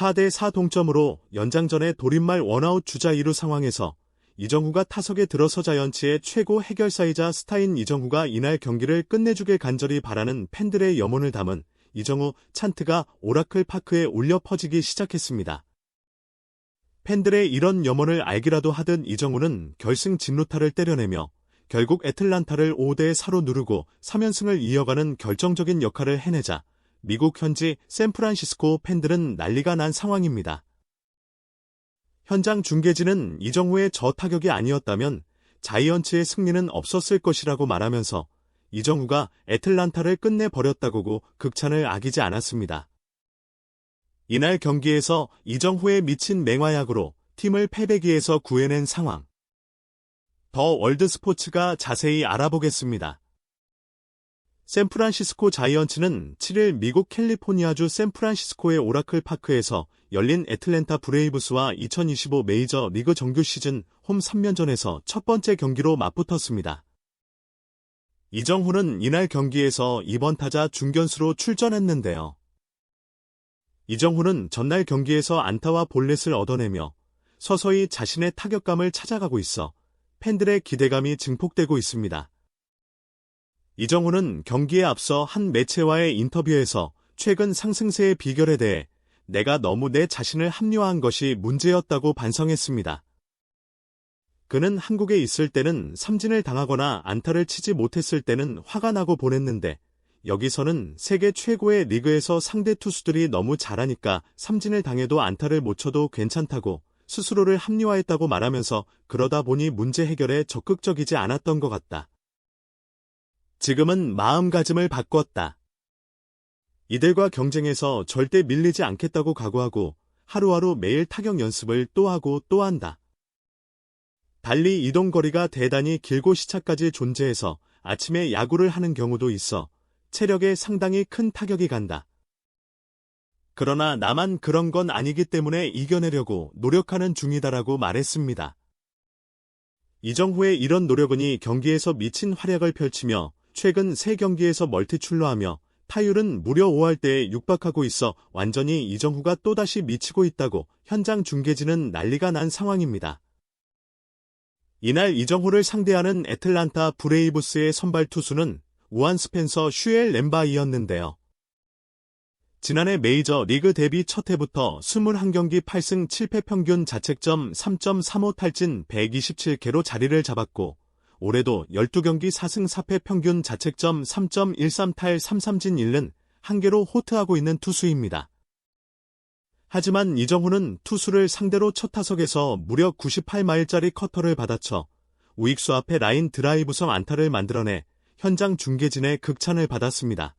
4대4 동점으로 연장전에 돌임말 원아웃 주자 2루 상황에서 이정후가 타석에 들어서 자이언츠의 최고 해결사이자 스타인 이정후가 이날 경기를 끝내주길 간절히 바라는 팬들의 염원을 담은 이정후 찬트가 오라클 파크에 울려 퍼지기 시작했습니다. 팬들의 이런 염원을 알기라도 하던 이정후는 결승 진루타를 때려내며 결국 애틀란타를 5대4로 누르고 3연승을 이어가는 결정적인 역할을 해내자 미국 현지 샌프란시스코 팬들은 난리가 난 상황입니다. 현장 중계진은 이정후의 저 타격이 아니었다면 자이언츠의 승리는 없었을 것이라고 말하면서 이정후가 애틀란타를 끝내버렸다고 극찬을 아끼지 않았습니다. 이날 경기에서 이정후의 미친 맹활약으로 팀을 패배기에서 구해낸 상황. 더 월드스포츠가 자세히 알아보겠습니다. 샌프란시스코 자이언츠는 7일 미국 캘리포니아주 샌프란시스코의 오라클 파크에서 열린 애틀랜타 브레이브스와 2025 메이저 리그 정규 시즌 홈 3연전에서 첫 번째 경기로 맞붙었습니다. 이정후는 이날 경기에서 2번 타자 중견수로 출전했는데요. 이정후는 전날 경기에서 안타와 볼넷을 얻어내며 서서히 자신의 타격감을 찾아가고 있어 팬들의 기대감이 증폭되고 있습니다. 이정후는 경기에 앞서 한 매체와의 인터뷰에서 최근 상승세의 비결에 대해 내가 너무 내 자신을 합리화한 것이 문제였다고 반성했습니다. 그는 한국에 있을 때는 삼진을 당하거나 안타를 치지 못했을 때는 화가 나고 보냈는데 여기서는 세계 최고의 리그에서 상대 투수들이 너무 잘하니까 삼진을 당해도 안타를 못 쳐도 괜찮다고 스스로를 합리화했다고 말하면서 그러다 보니 문제 해결에 적극적이지 않았던 것 같다. 지금은 마음가짐을 바꿨다. 이들과 경쟁에서 절대 밀리지 않겠다고 각오하고 하루하루 매일 타격 연습을 또 하고 또 한다. 달리 이동거리가 대단히 길고 시차까지 존재해서 아침에 야구를 하는 경우도 있어 체력에 상당히 큰 타격이 간다. 그러나 나만 그런 건 아니기 때문에 이겨내려고 노력하는 중이다라고 말했습니다. 이정후의 이런 노력은이 경기에서 미친 활약을 펼치며 최근 3경기에서 멀티출루하며 타율은 무려 5할대에 육박하고 있어 완전히 이정후가 또다시 미치고 있다고 현장 중계진은 난리가 난 상황입니다. 이날 이정후를 상대하는 애틀란타 브레이브스의 선발 투수는 우한 스펜서 슈엘 램바이였는데요. 지난해 메이저 리그 데뷔 첫 해부터 21경기 8승 7패 평균 자책점 3.35 탈진 127개로 자리를 잡았고 올해도 12경기 4승 4패 평균 자책점 3.13탈 3삼진 1른 1개로 호투하고 있는 투수입니다. 하지만 이정후는 투수를 상대로 첫 타석에서 무려 98마일짜리 커터를 받아쳐 우익수 앞에 라인 드라이브성 안타를 만들어내 현장 중계진의 극찬을 받았습니다.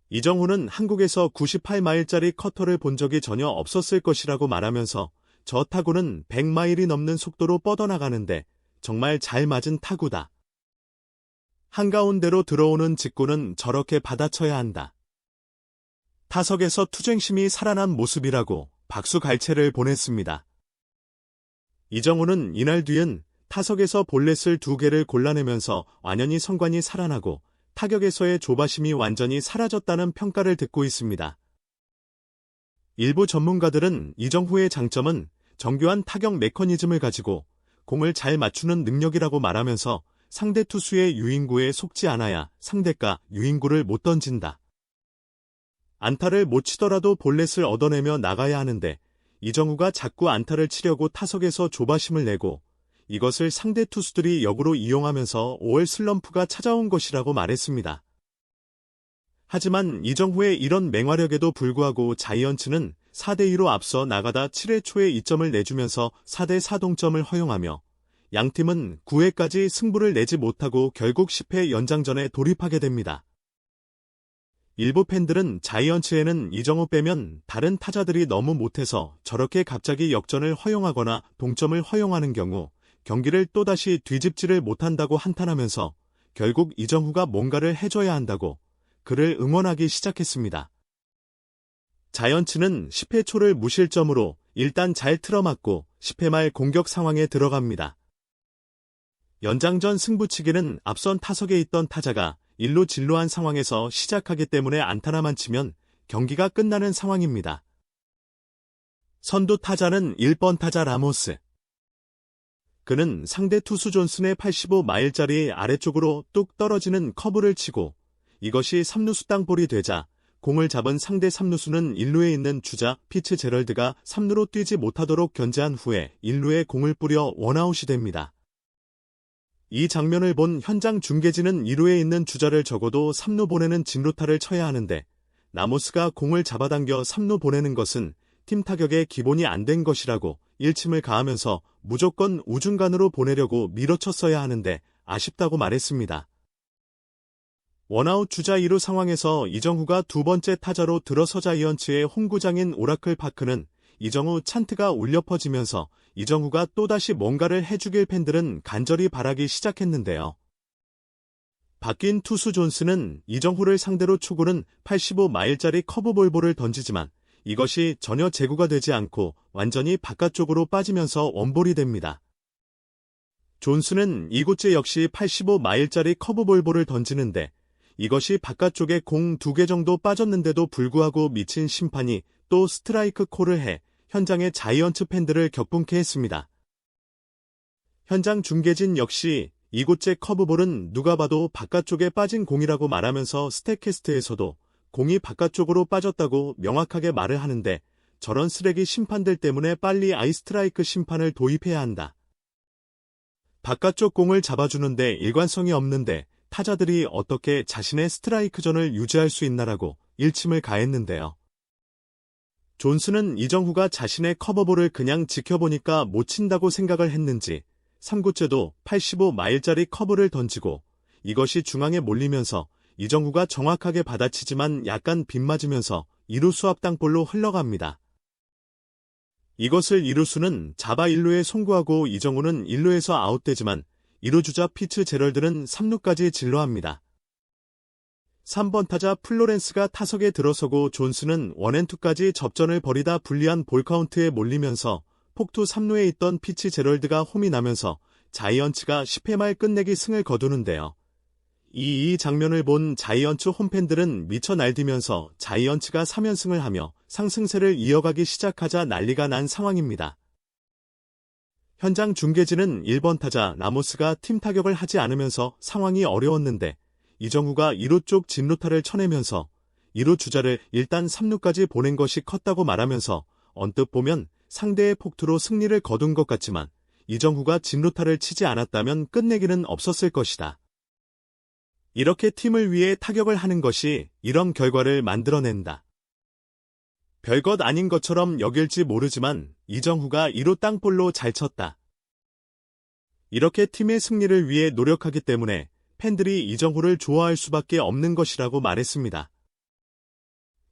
이정후는 한국에서 98마일짜리 커터를 본 적이 전혀 없었을 것이라고 말하면서 저 타구는 100마일이 넘는 속도로 뻗어나가는데 정말 잘 맞은 타구다. 한가운데로 들어오는 직구는 저렇게 받아쳐야 한다. 타석에서 투쟁심이 살아난 모습이라고 박수갈채를 보냈습니다. 이정후는 이날 뒤엔 타석에서 볼넷을 2개를 골라내면서 완연히 성관이 살아나고 타격에서의 조바심이 완전히 사라졌다는 평가를 듣고 있습니다. 일부 전문가들은 이정후의 장점은 정교한 타격 메커니즘을 가지고 공을 잘 맞추는 능력이라고 말하면서 상대 투수의 유인구에 속지 않아야 상대가 유인구를 못 던진다. 안타를 못 치더라도 볼넷을 얻어내며 나가야 하는데 이정후가 자꾸 안타를 치려고 타석에서 조바심을 내고 이것을 상대 투수들이 역으로 이용하면서 5월 슬럼프가 찾아온 것이라고 말했습니다. 하지만 이정후의 이런 맹활약에도 불구하고 자이언츠는 4대2로 앞서 나가다 7회 초에 2점을 내주면서 4대4 동점을 허용하며 양팀은 9회까지 승부를 내지 못하고 결국 10회 연장전에 돌입하게 됩니다. 일부 팬들은 자이언츠에는 이정후 빼면 다른 타자들이 너무 못해서 저렇게 갑자기 역전을 허용하거나 동점을 허용하는 경우 경기를 또다시 뒤집지를 못한다고 한탄하면서 결국 이정후가 뭔가를 해줘야 한다고 그를 응원하기 시작했습니다. 자이언츠는 10회 초를 무실점으로 일단 잘 틀어막고 10회 말 공격 상황에 들어갑니다. 연장전 승부치기는 앞선 타석에 있던 타자가 1루 진루한 상황에서 시작하기 때문에 안타나만 치면 경기가 끝나는 상황입니다. 선두 타자는 1번 타자 라모스. 그는 상대 투수 존슨의 85마일짜리 아래쪽으로 뚝 떨어지는 커브를 치고 이것이 3루수 땅볼이 되자 공을 잡은 상대 3루수는 1루에 있는 주자 피츠제럴드가 3루로 뛰지 못하도록 견제한 후에 1루에 공을 뿌려 원아웃이 됩니다. 이 장면을 본 현장 중계진은 2루에 있는 주자를 적어도 3루 보내는 진루타를 쳐야 하는데 라모스가 공을 잡아당겨 3루 보내는 것은 팀 타격에 기본이 안 된 것이라고 일침을 가하면서 무조건 우중간으로 보내려고 밀어쳤어야 하는데 아쉽다고 말했습니다. 원아웃 주자 2루 상황에서 이정후가 두 번째 타자로 들어서 자이언츠의 홈구장인 오라클 파크는 이정후 찬트가 울려 퍼지면서 이정후가 또다시 뭔가를 해주길 팬들은 간절히 바라기 시작했는데요. 바뀐 투수 존슨은 이정후를 상대로 초구는 85마일짜리 커브볼볼을 던지지만 이것이 전혀 제구가 되지 않고 완전히 바깥쪽으로 빠지면서 원볼이 됩니다. 존슨은 이곳째 역시 85마일짜리 커브볼볼을 던지는데 이것이 바깥쪽에 공 2개 정도 빠졌는데도 불구하고 미친 심판이 또 스트라이크 콜을 해 현장의 자이언츠 팬들을 격분케 했습니다. 현장 중계진 역시 이곳째 커브볼은 누가 봐도 바깥쪽에 빠진 공이라고 말하면서 스태캐스트에서도 공이 바깥쪽으로 빠졌다고 명확하게 말을 하는데 저런 쓰레기 심판들 때문에 빨리 아이스트라이크 심판을 도입해야 한다. 바깥쪽 공을 잡아주는데 일관성이 없는데 타자들이 어떻게 자신의 스트라이크 존을 유지할 수 있나라고 일침을 가했는데요. 존슨은 이정후가 자신의 커버볼을 그냥 지켜보니까 못 친다고 생각을 했는지 3구째도 85마일짜리 커브를 던지고 이것이 중앙에 몰리면서 이정후가 정확하게 받아치지만 약간 빗맞으면서 2루수 앞 땅볼로 흘러갑니다. 이것을 2루수는 잡아 1루에 송구하고 이정후는 1루에서 아웃되지만 2루 주자 피츠제럴드는 3루까지 진루합니다. 3번 타자 플로렌스가 타석에 들어서고 존슨은 원앤투까지 접전을 벌이다 불리한 볼카운트에 몰리면서 폭투 3루에 있던 피츠제럴드가 홈이 나면서 자이언츠가 10회 말 끝내기 승을 거두는데요. 이 장면을 본 자이언츠 홈팬들은 미쳐 날뛰면서 자이언츠가 3연승을 하며 상승세를 이어가기 시작하자 난리가 난 상황입니다. 현장 중계진은 1번 타자 라모스가 팀 타격을 하지 않으면서 상황이 어려웠는데 이정후가 2루 쪽 진루타를 쳐내면서 2루 주자를 일단 3루까지 보낸 것이 컸다고 말하면서 언뜻 보면 상대의 폭투로 승리를 거둔 것 같지만 이정후가 진루타를 치지 않았다면 끝내기는 없었을 것이다. 이렇게 팀을 위해 타격을 하는 것이 이런 결과를 만들어낸다. 별것 아닌 것처럼 여길지 모르지만 이정후가 2루 땅볼로 잘 쳤다. 이렇게 팀의 승리를 위해 노력하기 때문에 팬들이 이정후를 좋아할 수밖에 없는 것이라고 말했습니다.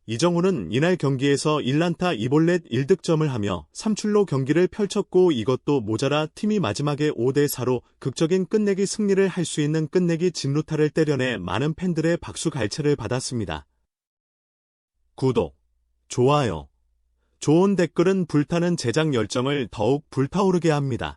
이정후는 이날 경기에서 1안타 2볼넷 1득점을 하며 3출로 경기를 펼쳤고 이것도 모자라 팀이 마지막에 5대4로 극적인 끝내기 승리를 할 수 있는 끝내기 진루타를 때려내 많은 팬들의 박수 갈채를 받았습니다. 구독, 좋아요, 좋은 댓글은 불타는 제작 열정을 더욱 불타오르게 합니다.